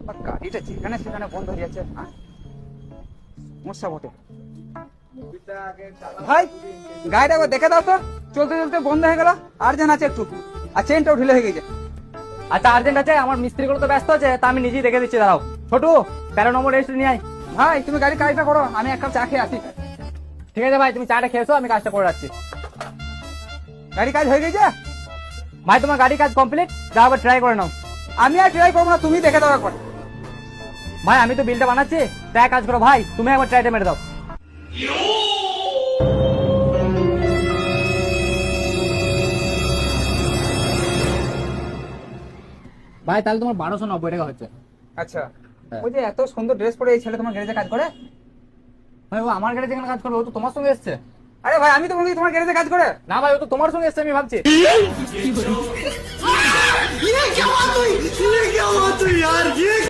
আর গাড়িটা যেখানে সেখানে বন্ধ হয়ে যাচ্ছে। সমস্যা বটে। ভাই গাড়িটা একবার দেখে দাও তো, চলতে চলতে বন্ধ হয়ে গেল। আর্জেন্ট আছে একটু, আর চেনটাও ঢিলে হয়ে গেছে। আচ্ছা আর্জেন্ট আছে, আমার মিস্ত্রিগুলো তো ব্যস্ত আছে, তা আমি নিজেই দেখে দিচ্ছি, দাঁড়াও। ছোটু 13 নম্বর রেজিস্ট্রি নিয়ে আয়। ভাই তুমি গাড়ি কাজটা করো, আমি এক কাপ চা খেয়ে আসি। ঠিক আছে ভাই, তুমি চাটা খেয়েছো, আমি কাজটা করে যাচ্ছি। গাড়ি কাজ হয়ে গেছে ভাই তোমার গাড়ি কাজ কমপ্লিট, যা আবার ট্রাই করে নাও। আমি আর ট্রাই করবো না, তুমি দেখে দাও একবার। ভাই আমি তো বিলটা বানাচ্ছি, তাই কাজ করো ভাই, তুমি একবার ট্রাইটা মেরে দাও। ভাই তাহলে তোমার 1290 টাকা হচ্ছে। আচ্ছা হ্যাঁ। ওই যে এত সুন্দর ড্রেস পরে এই ছেলে তোমার গ্যারেজে কাজ করে? ভাই ও আমার গাড়ি যেখানে কাজ করবে, ও তো তোমার সঙ্গে এসছে। আরে ভাই আমি তো বলি তোমার গ্যারেজে কাজ করে। না ভাই, ও তো তোমার সঙ্গে এসছে, আমি ভাবছি। ये क्या बात हुई यार, ये